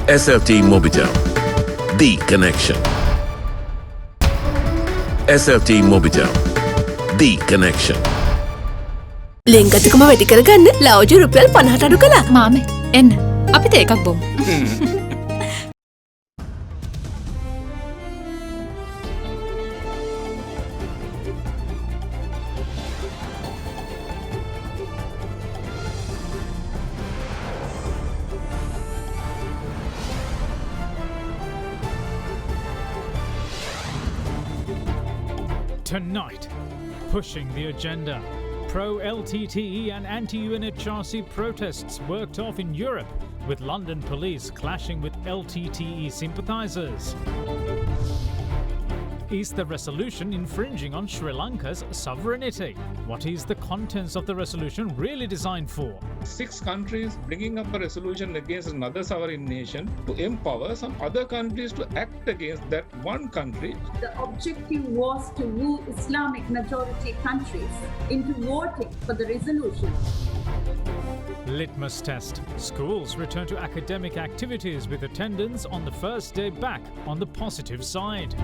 SLT Mobitel, the connection. SLT Mobitel, the connection. ලෙන්ගතුකම වැඩි කරගන්න ලව්ජු රුපියල් 50ට අඩු කළා. මාමේ එන්න අපිට එකක් බොමු. Tonight, pushing the agenda. Pro-LTTE and anti-UNHRC protests worked off in Europe, with London police clashing with LTTE sympathisers. Is the resolution infringing on Sri Lanka's sovereignty? What is the contents of the resolution really designed for? 6 countries bringing up a resolution against another sovereign nation to empower some other countries to act against that one country. The objective was to woo Islamic majority countries into voting for the resolution. Litmus test. Schools return to academic activities with attendance on the first day back on the positive side.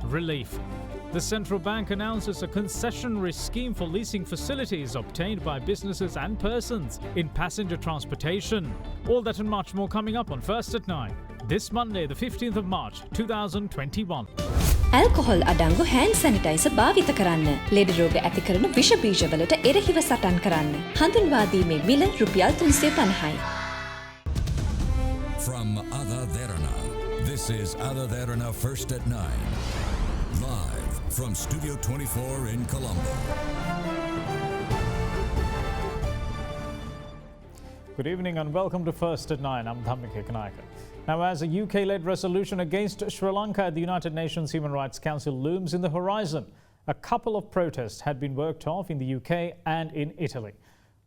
Relief. The central bank announces a concessionary scheme for leasing facilities obtained by businesses and persons in passenger transportation. All that and much more coming up on First at 9. This Monday, the 15th of March, 2021. Alcohol අඩංගු hand sanitizer භාවිත කරන්න. ලෙඩ රෝග ඇති කරන විෂ බීජවලට එරෙහිව සටන් කරන්න. හඳුන්වා දීමේ මිල රුපියල් 350යි. From AdaDerana, this is AdaDerana First at 9. Live from Studio 24 in Colombo. Good evening and welcome to First at 9. I'm Dhammika Kanayaka. Now, as a UK-led resolution against Sri Lanka at the United Nations Human Rights Council looms in the horizon, a couple of protests had been worked off in the UK and in Italy.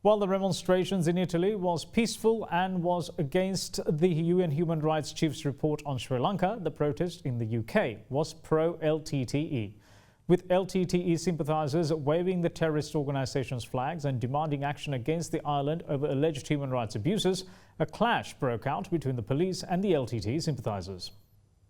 While the demonstrations in Italy was peaceful and was against the UN Human Rights Chief's report on Sri Lanka, the protest in the UK was pro-LTTE, with LTTE sympathisers waving the terrorist organisation's flags and demanding action against the island over alleged human rights abuses. A clash broke out between the police and the LTTE sympathisers.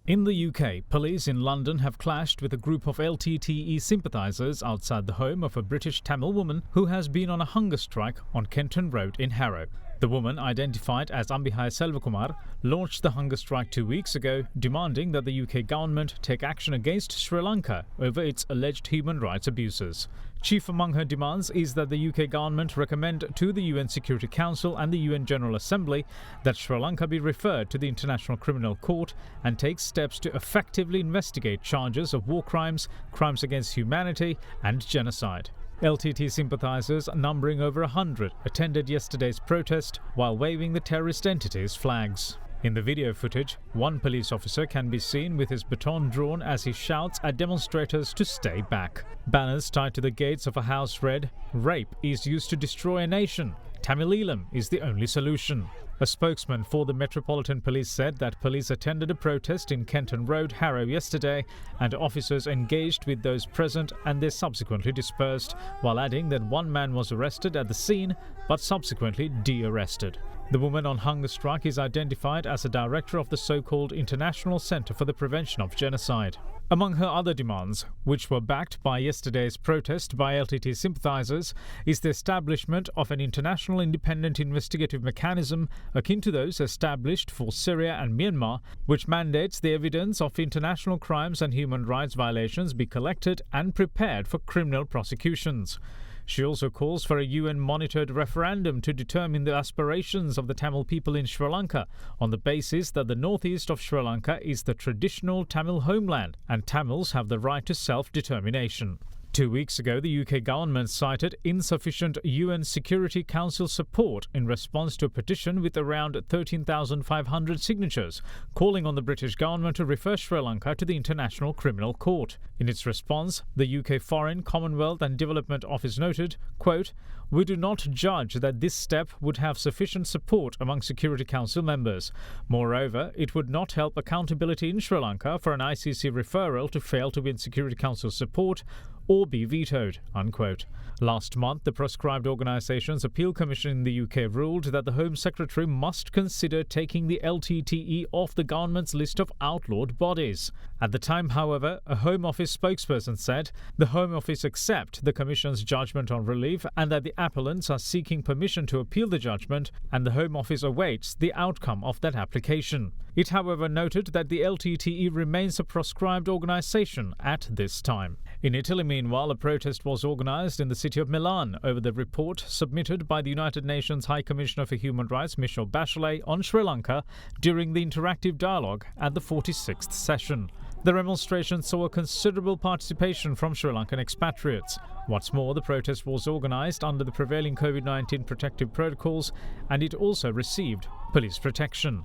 In the UK, police in London have clashed with a group of LTTE sympathisers outside the home of a British Tamil woman who has been on a hunger strike on Kenton Road in Harrow. The woman, identified as Ambihai Selvakumar, launched the hunger strike 2 weeks ago, demanding that the UK government take action against Sri Lanka over its alleged human rights abuses. Chief among her demands is that the UK government recommend to the UN Security Council and the UN General Assembly that Sri Lanka be referred to the International Criminal Court and take steps to effectively investigate charges of war crimes, crimes against humanity and genocide. LTT sympathisers, numbering over 100, attended yesterday's protest while waving the terrorist entity's flags. In the video footage, one police officer can be seen with his baton drawn as he shouts at demonstrators to stay back. Banners tied to the gates of a house read, "Rape is used to destroy a nation. Tamileelam is the only solution." A spokesman for the Metropolitan Police said that police attended a protest in Kenton Road, Harrow yesterday, and officers engaged with those present and they subsequently dispersed, while adding that one man was arrested at the scene but subsequently de-arrested. The woman on hunger strike is identified as a director of the so-called International Centre for the Prevention of Genocide. Among her other demands, which were backed by yesterday's protest by LTT sympathisers, is the establishment of an international independent investigative mechanism akin to those established for Syria and Myanmar, which mandates the evidence of international crimes and human rights violations be collected and prepared for criminal prosecutions. She also calls for a UN-monitored referendum to determine the aspirations of the Tamil people in Sri Lanka on the basis that the northeast of Sri Lanka is the traditional Tamil homeland and Tamils have the right to self-determination. 2 weeks ago, the UK government cited insufficient UN Security Council support in response to a petition with around 13,500 signatures, calling on the British government to refer Sri Lanka to the International Criminal Court. In its response, the UK Foreign, Commonwealth and Development Office noted, quote, "We do not judge that this step would have sufficient support among Security Council members. Moreover, it would not help accountability in Sri Lanka for an ICC referral to fail to win Security Council support or be vetoed, unquote. Last month, the Proscribed Organisations Appeal Commission in the UK ruled that the Home Secretary must consider taking the LTTE off the government's list of outlawed bodies. At the time, however, a Home Office spokesperson said the Home Office accept the Commission's judgment on relief and that the appellants are seeking permission to appeal the judgment, and the Home Office awaits the outcome of that application. It, however, noted that the LTTE remains a proscribed organisation at this time. In Italy, meanwhile, a protest was organised in the city of Milan over the report submitted by the United Nations High Commissioner for Human Rights, Michelle Bachelet, on Sri Lanka during the interactive dialogue at the 46th session. The demonstration saw a considerable participation from Sri Lankan expatriates. What's more, the protest was organised under the prevailing COVID-19 protective protocols, and it also received police protection.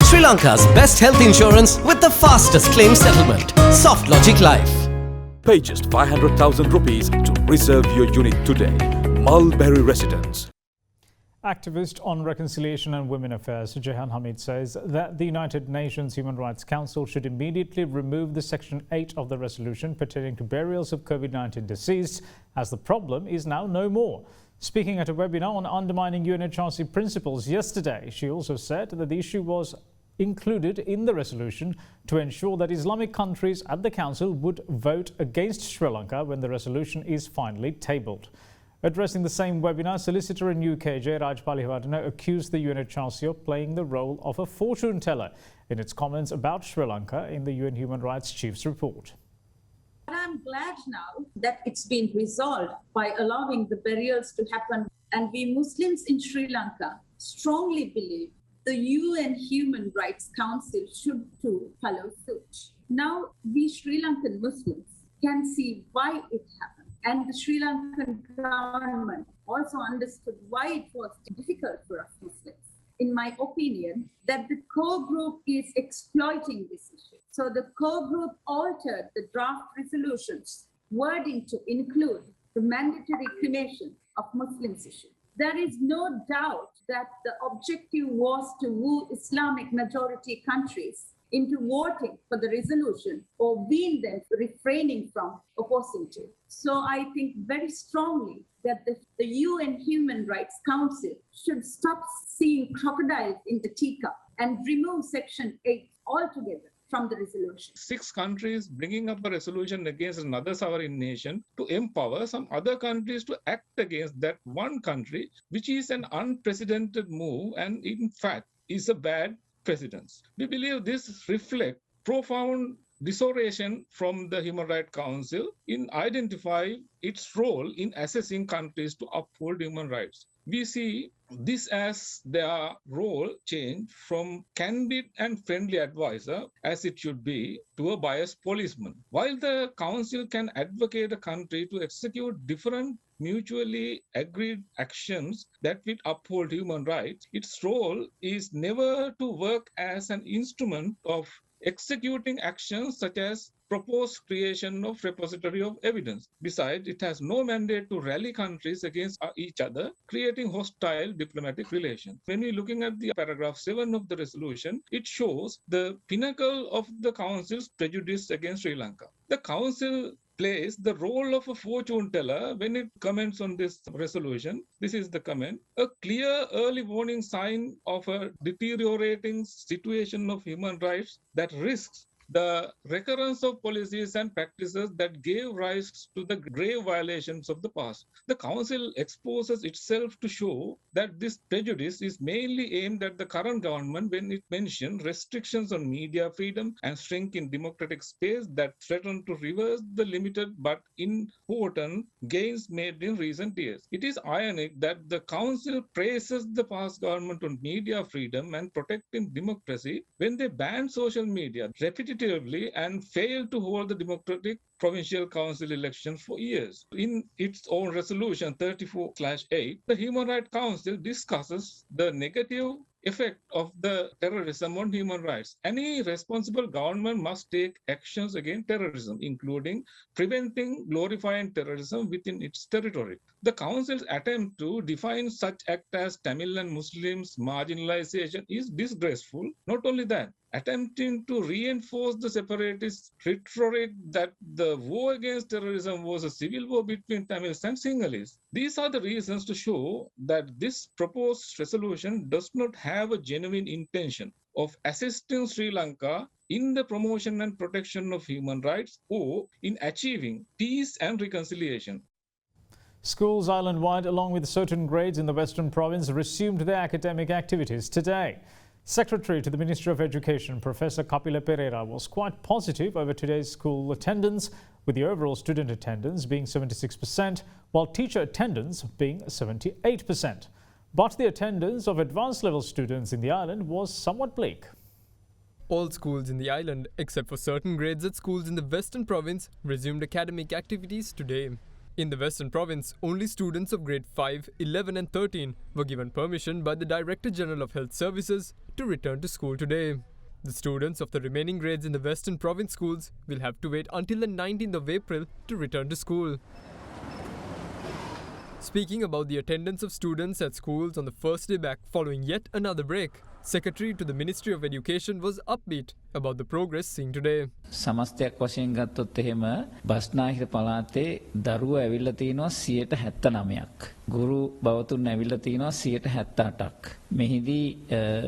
Sri Lanka's best health insurance with the fastest claim settlement. Soft Logic Life. Pay just 500,000 rupees to reserve your unit today. Mulberry Residence. Activist on Reconciliation and Women Affairs, Jehan Hamid, says that the United Nations Human Rights Council should immediately remove the Section 8 of the resolution pertaining to burials of COVID-19 deceased, as the problem is now no more. Speaking at a webinar on undermining UNHRC principles yesterday, she also said that the issue was included in the resolution to ensure that Islamic countries at the Council would vote against Sri Lanka when the resolution is finally tabled. Addressing the same webinar, solicitor in UK Jayraj Palihwardena accused the UNHRC of playing the role of a fortune teller in its comments about Sri Lanka in the UN Human Rights Chief's report. I'm glad now that it's been resolved by allowing the burials to happen. And we Muslims in Sri Lanka strongly believe the UN Human Rights Council should too follow suit. Now, we Sri Lankan Muslims can see why it happened. And the Sri Lankan government also understood why it was difficult for us Muslims. In my opinion, that the core group is exploiting this issue. So the core group altered the draft resolutions wording to include the mandatory cremation of Muslims issue. There is no doubt that the objective was to woo Islamic majority countries into voting for the resolution or wean them refraining from opposing to. So I think very strongly that the UN Human Rights Council should stop seeing crocodiles in the teacup and remove Section 8 altogether from the resolution. 6 countries bringing up a resolution against another sovereign nation to empower some other countries to act against that one country, which is an unprecedented move and in fact is a bad precedence. We believe this reflects profound disorientation from the Human Rights Council in identifying its role in assessing countries to uphold human rights. We see this as their role change from candid and friendly advisor, as it should be, to a biased policeman. While the Council can advocate a country to execute different mutually agreed actions that will uphold human rights, its role is never to work as an instrument of executing actions such as proposed creation of repository of evidence. Besides, it has no mandate to rally countries against each other, creating hostile diplomatic relations. When we're looking at the paragraph 7 of the resolution, it shows the pinnacle of the Council's prejudice against Sri Lanka. The Council plays the role of a fortune teller when it comments on this resolution. This is the comment: a clear early warning sign of a deteriorating situation of human rights that risks the recurrence of policies and practices that gave rise to the grave violations of the past. The Council exposes itself to show that this prejudice is mainly aimed at the current government when it mentions restrictions on media freedom and shrink in democratic space that threaten to reverse the limited but important gains made in recent years. It is ironic that the Council praises the past government on media freedom and protecting democracy when they ban social media repetitively and failed to hold the democratic provincial council elections for years. In its own resolution 34/8, the Human Rights Council discusses the negative effect of the terrorism on human rights. Any responsible government must take actions against terrorism, including preventing glorifying terrorism within its territory. The Council's attempt to define such act as Tamil and Muslims marginalization is disgraceful. Not only that, attempting to reinforce the separatist rhetoric that the war against terrorism was a civil war between Tamils and Sinhalese. These are the reasons to show that this proposed resolution does not have a genuine intention of assisting Sri Lanka in the promotion and protection of human rights or in achieving peace and reconciliation. Schools island-wide, along with certain grades in the Western Province, resumed their academic activities today. Secretary to the Ministry of Education, Professor Kapila Pereira, was quite positive over today's school attendance, with the overall student attendance being 76%, while teacher attendance being 78%. But the attendance of advanced level students in the island was somewhat bleak. All schools in the island, except for certain grades at schools in the Western Province, resumed academic activities today. In the Western Province, only students of grade 5, 11 and 13 were given permission by the Director General of Health Services to return to school today. The students of the remaining grades in the Western Province schools will have to wait until the 19th of April to return to school. Speaking about the attendance of students at schools on the first day back following yet another break, Secretary to the Ministry of Education was upbeat about the progress seen today. සමස්තයක් වශයෙන් ගත්තොත් එහෙම බස්නාහිර පළාතේ දරුවෝ ඇවිල්ලා තිනවා 79ක්. ගුරු බවතුන් ඇවිල්ලා තිනවා 78ක්. මෙහිදී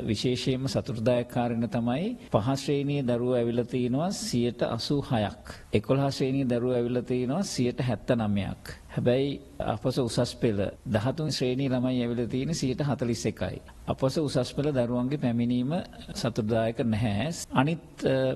විශේෂයෙන්ම සතුටුදායක කාරණය තමයි පහ ශ්‍රේණියේ දරුවෝ ඇවිල්ලා තිනවා 86ක්. 11 ශ්‍රේණියේ දරුවෝ ඇවිල්ලා තිනවා 79ක්. හැබැයි අපොස උසස් පෙළ 13 ශ්‍රේණියේ ළමයි ඇවිල්ලා තියෙන්නේ 41යි. අපොස උසස් පෙළ දරුවන්ගේ පැමිණීම සතුටුදායක නැහැ. අනිත්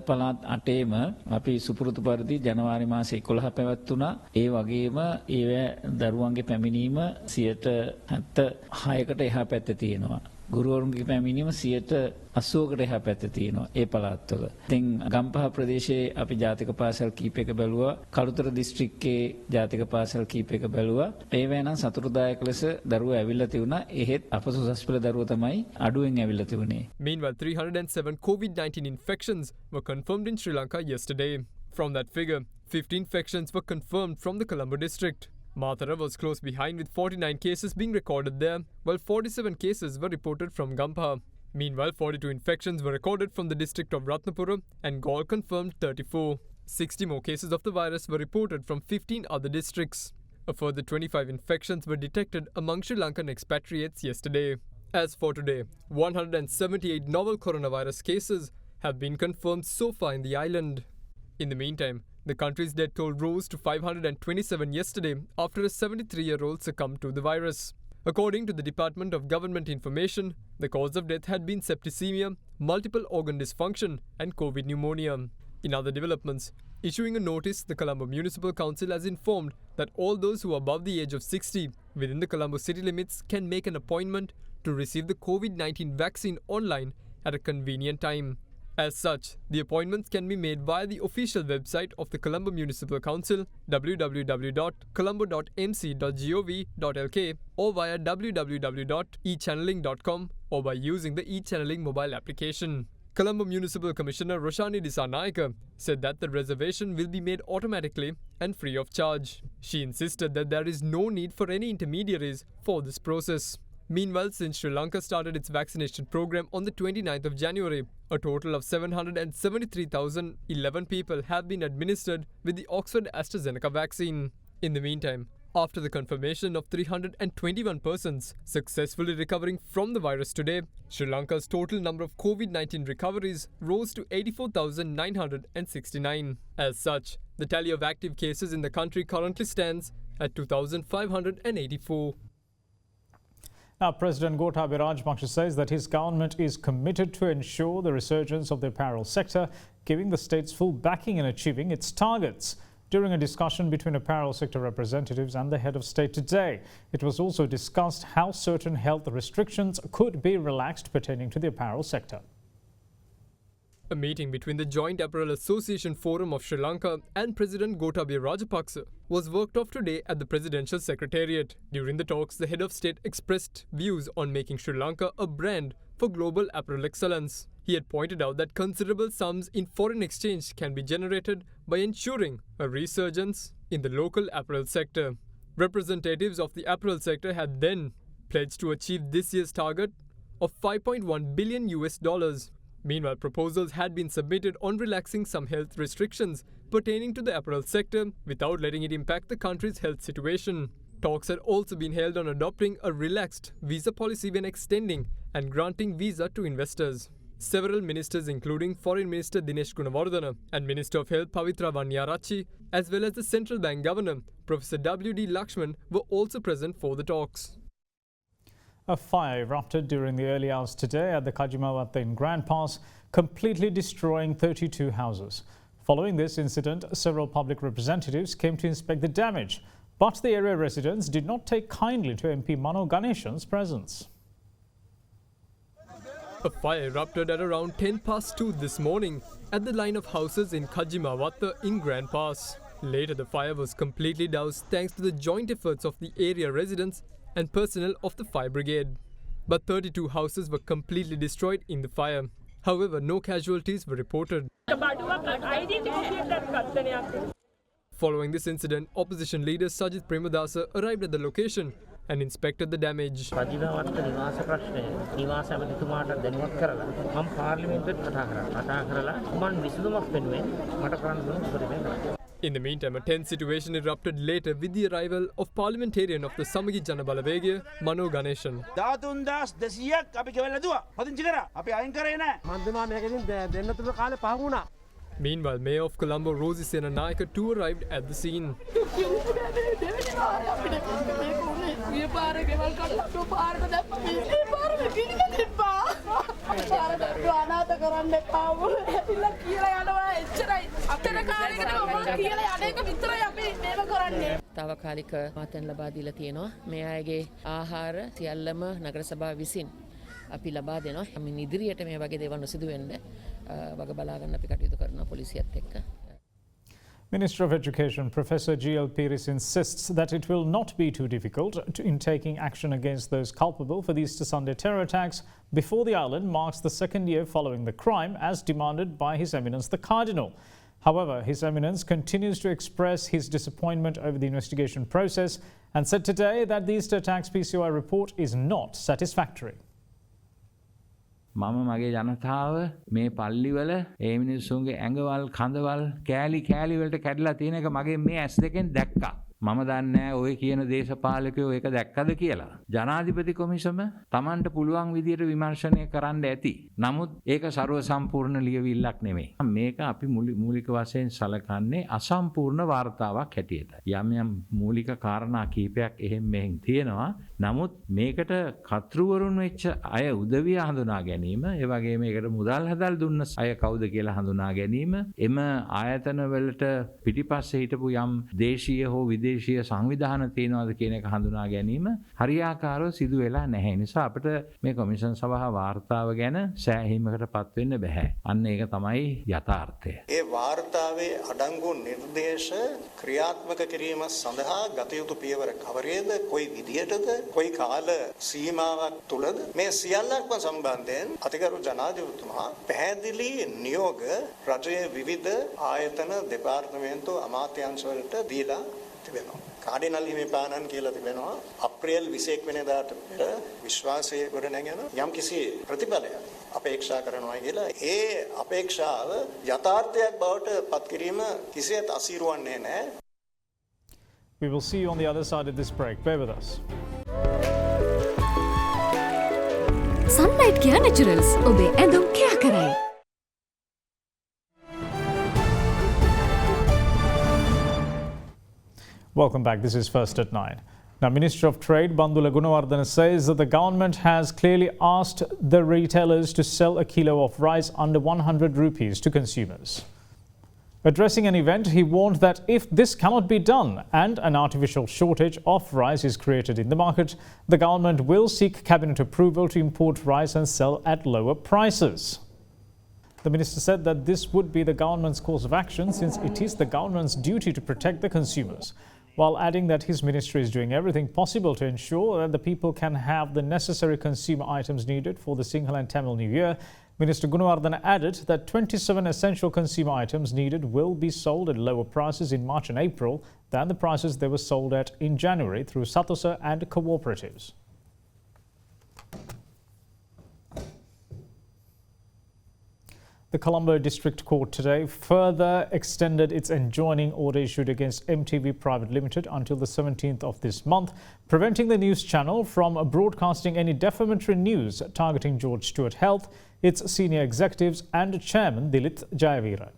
පළාත් 8ේම අපි සුපුරුදු පරිදි ජනවාරි මාසේ 11 පැවැත්වුණා. ඒ වගේම ඒ දරුවන්ගේ පැමිණීම 76කට එහා පැත්තේ තියෙනවා. ගුරුවරුන්ගේ පැමිණීම 80කට එහා පැත්තේ තියෙනවා ඒ පළාත්වල. ඉතින් ගම්පහ ප්‍රදේශයේ අපි ජාතික පාසල් කීපයක බැලුවා. කළුතර දිස්ත්‍රික්කයේ ජාතික පාසල් කීපයක බැලුවා. ඒවැ නම් සතුටුදායක ලෙස දරුවෝ ඇවිල්ලා තිබුණා. එහෙත් අපොස උසස් පෙළ දරුවෝ තමයි අඩුවෙන් ඇවිල්ලා තිබුණේ. Meanwhile, 307 COVID-19 infections were confirmed in Sri Lanka yesterday. From that figure, 50 infections were confirmed from the Colombo district. Mathura was close behind with 49 cases being recorded there, while 47 cases were reported from Gampha. Meanwhile, 42 infections were recorded from the district of Ratnapura and Gaul confirmed 34. 60 more cases of the virus were reported from 15 other districts. A further 25 infections were detected among Sri Lankan expatriates yesterday. As for today, 178 novel coronavirus cases have been confirmed so far in the island. In the meantime, the country's death toll rose to 527 yesterday after a 73-year-old succumbed to the virus. According to the Department of Government Information, the cause of death had been septicemia, multiple organ dysfunction and COVID pneumonia. In other developments, issuing a notice, the Colombo Municipal Council has informed that all those who are above the age of 60 within the Colombo city limits can make an appointment to receive the COVID-19 vaccine online at a convenient time. As such, the appointments can be made via the official website of the Colombo Municipal Council, www.colombo.mc.gov.lk, or via www.echanneling.com, or by using the e-channeling mobile application. Colombo Municipal Commissioner Roshani Dissanayake said that the reservation will be made automatically and free of charge. She insisted that there is no need for any intermediaries for this process. Meanwhile, since Sri Lanka started its vaccination program on the 29th of January, a total of 773,011 people have been administered with the Oxford AstraZeneca vaccine. In the meantime, after the confirmation of 321 persons successfully recovering from the virus today, Sri Lanka's total number of COVID-19 recoveries rose to 84,969. As such, the tally of active cases in the country currently stands at 2,584. Now, President Gotabaya Rajapaksa says that his government is committed to ensure the resurgence of the apparel sector, giving the state's full backing in achieving its targets. During a discussion between apparel sector representatives and the head of state today, it was also discussed how certain health restrictions could be relaxed pertaining to the apparel sector. A meeting between the Joint Apparel Association Forum of Sri Lanka and President Gotabaya Rajapaksa was worked off today at the Presidential Secretariat. During the talks, the head of state expressed views on making Sri Lanka a brand for global apparel excellence. He had pointed out that considerable sums in foreign exchange can be generated by ensuring a resurgence in the local apparel sector. Representatives of the apparel sector had then pledged to achieve this year's target of $5.1 billion. Meanwhile, proposals had been submitted on relaxing some health restrictions pertaining to the apparel sector without letting it impact the country's health situation. Talks had also been held on adopting a relaxed visa policy when extending and granting visa to investors. Several ministers, including Foreign Minister Dinesh Gunawardena and Minister of Health Pavitra Vanniyarachchi, as well as the Central Bank Governor, Professor W.D. Lakshman, were also present for the talks. A fire erupted during the early hours today at the Kajimawatta in Grand Pass, completely destroying 32 houses. Following this incident, several public representatives came to inspect the damage, but the area residents did not take kindly to MP Mano Ganeshan's presence. A fire erupted at around 2:10 this morning at the line of houses in Kajimawatta in Grand Pass. Later, the fire was completely doused thanks to the joint efforts of the area residents and personnel of the fire brigade. But 32 houses were completely destroyed in the fire. However, no casualties were reported. Following this incident, opposition leader Sajith Premadasa arrived at the location and inspected the damage. In the meantime, a tense situation erupted later with the arrival of parliamentarian of the Samagi Jana Balawegaya, Mano Ganeshan. Meanwhile, Mayor of Colombo Rosie Senanayake too arrived at the scene. තාවකාලික මාතන් ලබා දීලා තියෙනවා. මේ අයගේ ආහාර සියල්ලම නගර සභාව විසින් අපි ලබා දෙනවා. අපි ඉදිරියට මේ වගේ දේවල් නොසිදු වෙන්න වග බලා ගන්න අපි කටයුතු කරනවා පොලිසියත් එක්ක. Minister of Education Professor G.L. Piris insists that it will not be too difficult in taking action against those culpable for the Easter Sunday terror attacks before the island marks the second year following the crime as demanded by His Eminence the Cardinal. However, His Eminence continues to express his disappointment over the investigation process and said today that the Easter attacks PCOI report is not satisfactory. මම මගේ ජනතාව මේ පල්ලිවල ඒ මිනිස්සුන්ගේ ඇඟවල් කඳවල් කෑලි වලට කැඩලා තියෙන එක මගේ මේ ඇස් දෙකෙන් දැක්කා. මම දන්නේ ඔය කියන දේශපාලකයෝ ඒක දැක්කද කියලා. ජනාධිපති කොමිසම Tamanට පුළුවන් විදියට විමර්ශනය කරන්න ඇති. නමුත් ඒක ਸਰව සම්පූර්ණ ලියවිල්ලක් නෙමෙයි. මේක අපි මූලික වශයෙන් සලකන්නේ අසම්පූර්ණ වාර්තාවක් හැටියට. යම් මූලික කාරණා කීපයක් එහෙම මෙහෙන් තියෙනවා. නමුත් මේකට කර්තෘවරුන් වෙච්ච අය උදවිය හඳුනා ගැනීම, ඒ වගේම මේකට මුදල් හදල් දුන්න අය කවුද කියලා හඳුනා ගැනීම, එම ආයතන වලට පිටිපස්සේ හිටපු යම් දේශීය හෝ විදේශීය සංවිධාන තියෙනවාද කියන එක හඳුනා ගැනීම හරියාකාරව සිදු වෙලා නැහැ. නිසා අපිට මේ කොමිෂන් සභාව වාර්තාව ගැන සෑහීමකටපත් වෙන්න බෑ. අන්න ඒක තමයි යථාර්ථය. ඒ වාර්තාවේ අඩංගු නිර්දේශ ක්‍රියාත්මක කිරීම සඳහා ගත යුතු පියවර කවරේද, කොයි විදියටද, කොයි කාල සීමාවක් තුලද, මේ සියල්ලක්ම සම්බන්ධයෙන් අතිගරු ජනාධිපතිතුමා පැහැදිලි නියෝග රජයේ විවිධ ආයතන දෙපාර්තමේන්තු අමාත්‍යාංශ වලට දීලා තිබෙනවා. කාඩිනල් හිමිපාණන් කියලා තිබෙනවා අප්‍රේල් 21 වෙනිදාට පෙර විශ්වාසය ගොඩනැගෙන යම්කිසි ප්‍රතිඵලයක් අපේක්ෂා කරනවා කියලා. ඒ අපේක්ෂාව යථාර්ථයක් බවට පත් කිරීම කිසියත් අසීරු වන්නේ නැහැ. We will see you on the other side of this break. Bear with us. Sunlight Care Naturals. ඔබේ ඇඳුම් care කරයි. Welcome back. This is First at 9. Now, Minister of Trade Bandula Gunawardena says that the government has clearly asked the retailers to sell a kilo of rice under 100 rupees to consumers. Addressing an event, he warned that if this cannot be done and an artificial shortage of rice is created in the market, the government will seek cabinet approval to import rice and sell at lower prices. The minister said that this would be the government's course of action since it is the government's duty to protect the consumers, while adding that his ministry is doing everything possible to ensure that the people can have the necessary consumer items needed for the Sinhala and Tamil New Year. Minister Gunawardena added that 27 essential consumer items needed will be sold at lower prices in March and April than the prices they were sold at in January through Satosa and cooperatives. The Colombo District Court today further extended its enjoining order issued against MTV Private Limited until the 17th of this month, preventing the news channel from broadcasting any defamatory news targeting George Stewart Health, its senior executives and chairman Dilith Jayavira.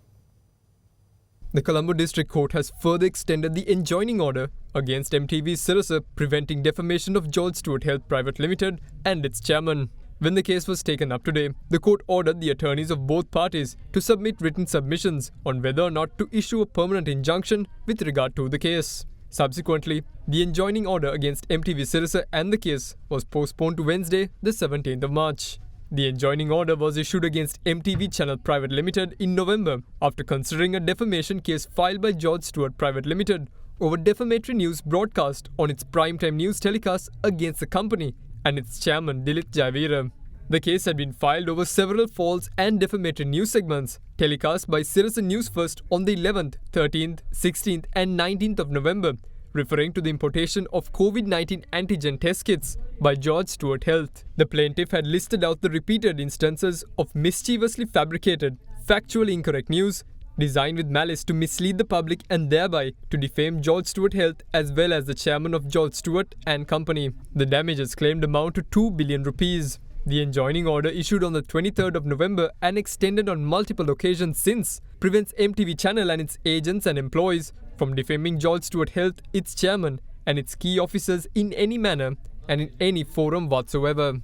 The Colombo District Court has further extended the enjoining order against MTV Sirasa, preventing defamation of George Stewart Health Private Limited and its chairman. When the case was taken up today, the court ordered the attorneys of both parties to submit written submissions on whether or not to issue a permanent injunction with regard to the case. Subsequently, the enjoining order against MTV Sirasa and the case was postponed to Wednesday, the 17th of March. The enjoining order was issued against MTV Channel Private Limited in November after considering a defamation case filed by George Stewart Private Limited over defamatory news broadcast on its primetime news telecasts against the company and its chairman Dilith Jayavira. The case had been filed over several false and defamatory news segments telecast by Sirasa News First on the 11th, 13th, 16th and 19th of November, referring to the importation of COVID-19 antigen test kits by George Stewart Health. The plaintiff had listed out the repeated instances of mischievously fabricated, factually incorrect news designed with malice to mislead the public and thereby to defame George Stewart Health as well as the chairman of George Stewart and Company. The damages claimed amount to 2 billion rupees. The enjoining order issued on the 23rd of November and extended on multiple occasions since prevents MTV Channel and its agents and employees from defaming George Stewart Health, its chairman and its key officers in any manner and in any forum whatsoever.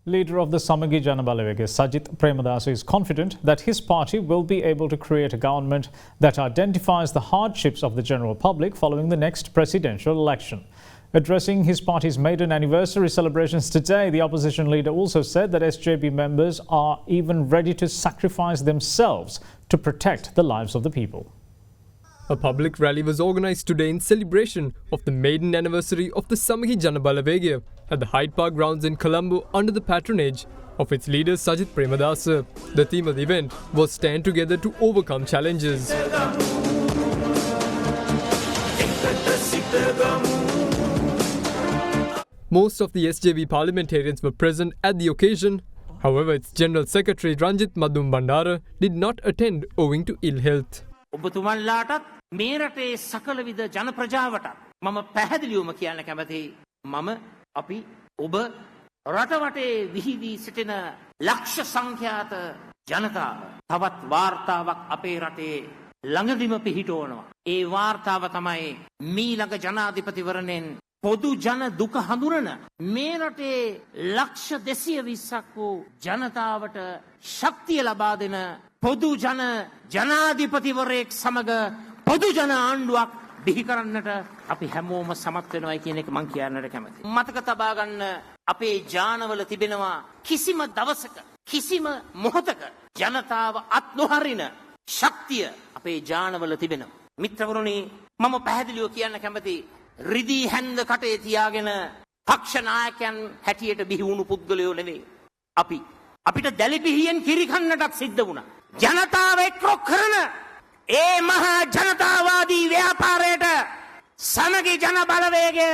Leader of the Samagi Jana Balawega, Sajith Premadasa, is confident that his party will be able to create a government that identifies the hardships of the general public following the next presidential election. Addressing his party's maiden anniversary celebrations today, the opposition leader also said that SJB members are even ready to sacrifice themselves to protect the lives of the people. A public rally was organised today in celebration of the maiden anniversary of the Samagi Jana Balawega at the Hyde Park grounds in Colombo under the patronage of its leader Sajith Premadasa. The theme of the event was Stand Together to Overcome Challenges. Most of the SJV parliamentarians were present at the occasion. However, its General Secretary Ranjit Madhum Bandara did not attend owing to ill health. ඔබතුමන්ලාටත් මේ රටේ සකල විද ජන ප්‍රජාවටත් මම පැහැදිලිවම කියන්න කැමතියි මම අපි ඔබ රට වටේ විහිදී සිටින ලක්ෂ සංඛ්‍යාත ජනතාව තවත් වාර්තාවක් අපේ රටේ ළඟදිම පිහිටවනවා. ඒ වාර්තාව තමයි මීළඟ ජනාධිපතිවරණයෙන් පොදු ජන දුක හඳුනන මේ රටේ ලක්ෂ 220ක් වූ ජනතාවට ශක්තිය ලබා දෙන පොදු ජන ජනාධිපතිවරයෙක් සමග පොදු ජන ආණ්ඩුවක් බිහි කරන්නට අපි හැමෝම සමත් වෙනවායි කියන එක මම කියන්නට කැමතියි. මතක තබා ගන්න අපේ ජානවල තිබෙනවා කිසිම දවසක කිසිම මොහොතක ජනතාව අත් නොහරින ශක්තිය අපේ ජානවල තිබෙනවා. මිත්‍රවරුනි මම පැහැදිලිව කියන්න කැමතියි රිදී හැන්ද කටේ තියාගෙන පක්ෂ නායකයන් හැටියට බිහි වුණු පුද්ගලයෝ නෙවෙයි. අපිට දැලිපිහියෙන් කිරිකන්නටත් සිද්ධ වුණා. ජනතාව එක්රොක් කරන ඒ මහා ජනතාවාදී ව්‍යාපාරයට සමගි ජන බලවේගය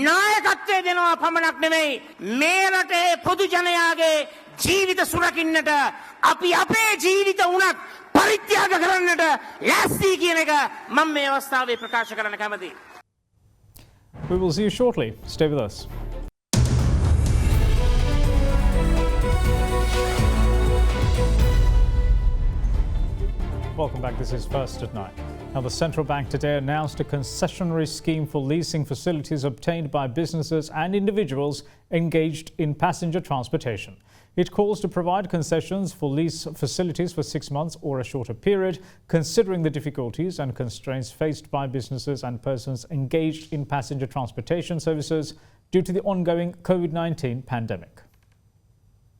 නායකත්වය දෙනවා පමණක් නෙවෙයි මේ රටේ පොදු ජනයාගේ ජීවිත සුරකින්නට අපි අපේ ජීවිත උනත් පරිත්‍යාග කරන්නට ලෑස්ති කියන එක මම මේ අවස්ථාවේ ප්‍රකාශ කරන්න කැමතියි. We will see you shortly. Stay with us. Welcome back. This is First at 9. Now, the central bank today announced a concessionary scheme for leasing facilities obtained by businesses and individuals engaged in passenger transportation. It calls to provide concessions for lease facilities for 6 months or a shorter period, considering the difficulties and constraints faced by businesses and persons engaged in passenger transportation services due to the ongoing COVID-19 pandemic.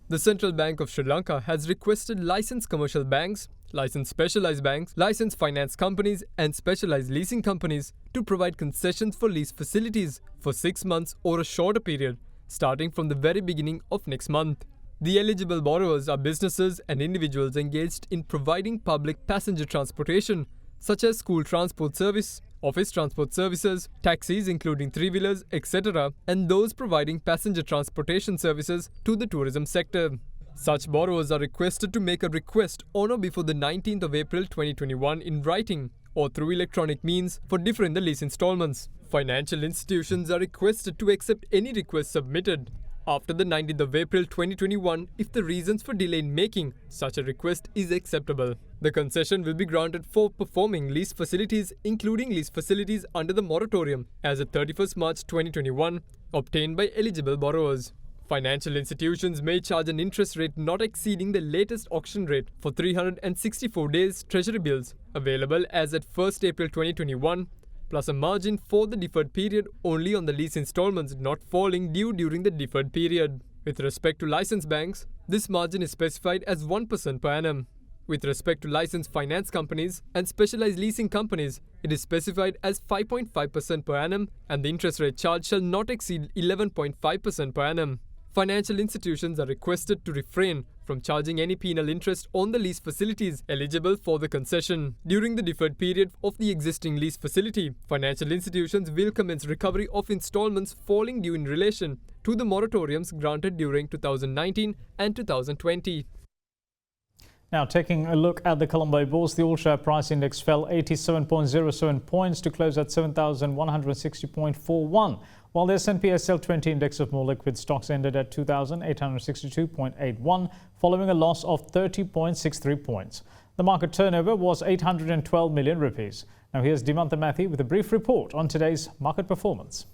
The Central Bank of Sri Lanka has requested licensed commercial banks, licensed specialized banks, licensed finance companies and specialized leasing companies to provide concessions for lease facilities for 6 months or a shorter period, starting from the very beginning of next month. The eligible borrowers are businesses and individuals engaged in providing public passenger transportation, such as school transport service, office transport services, taxis including three-wheelers, etc., and those providing passenger transportation services to the tourism sector. Such borrowers are requested to make a request on or before the 19th of April 2021 in writing or through electronic means for deferring the lease installments. Financial institutions are requested to accept any request submitted after the 19th of April 2021 if the reasons for delay in making such a request is acceptable. The concession will be granted for performing lease facilities, including lease facilities under the moratorium as of 31st March 2021, obtained by eligible borrowers. Financial institutions may charge an interest rate not exceeding the latest auction rate for 364 days Treasury bills available as at 1st April 2021, plus a margin for the deferred period only on the lease installments not falling due during the deferred period. With respect to licensed banks, this margin is specified as 1% per annum. With respect to licensed finance companies and specialized leasing companies, it is specified as 5.5% per annum and the interest rate charge shall not exceed 11.5% per annum. Financial institutions are requested to refrain from charging any penal interest on the lease facilities eligible for the concession. During the deferred period of the existing lease facility, financial institutions will commence recovery of installments falling due in relation to the moratoriums granted during 2019 and 2020. Now, taking a look at the Colombo Bourse, the all-share price index fell 87.07 points to close at 7,160.41, while the S&P SL20 index of more liquid stocks ended at 2,862.81, following a loss of 30.63 points. The market turnover was 812 million rupees. Now, here's Dimantha Mathi with a brief report on today's market performance.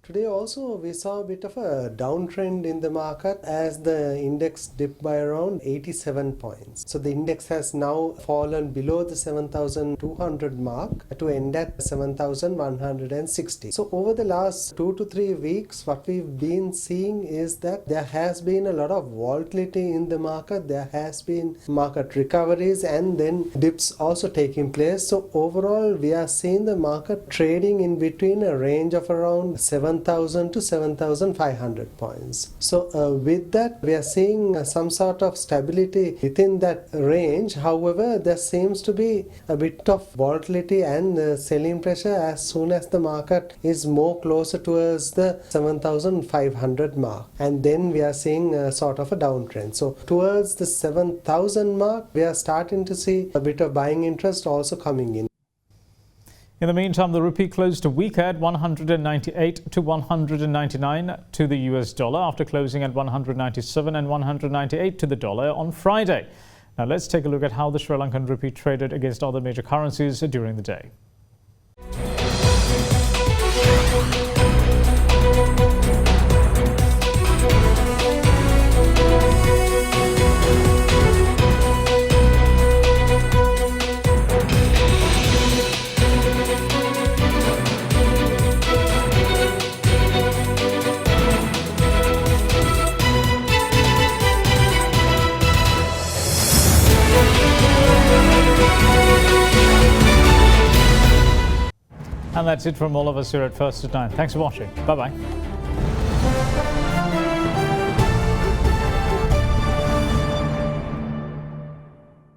Today also we saw a bit of a downtrend in the market as the index dipped by around 87 points. So the index has now fallen below the 7,200 mark to end at 7,160. So over the last 2 to 3 weeks, what we've been seeing is that there has been a lot of volatility in the market. There has been market recoveries and then dips also taking place. So overall we are seeing the market trading in between a range of around 7,000 to 7,500 points. So with that we are seeing some sort of stability within that range. However, there seems to be a bit of volatility and selling pressure as soon as the market is more closer towards the 7,500 mark, and then we are seeing a sort of a downtrend. So towards the 7,000 mark we are starting to see a bit of buying interest also coming in. In the meantime, the rupee closed a week at 198 to 199 to the US dollar after closing at 197 and 198 to the dollar on Friday. Now let's take a look at how the Sri Lankan rupee traded against other major currencies during the day. And that's it from all of us here at First at 9. Thanks for watching. Bye-bye.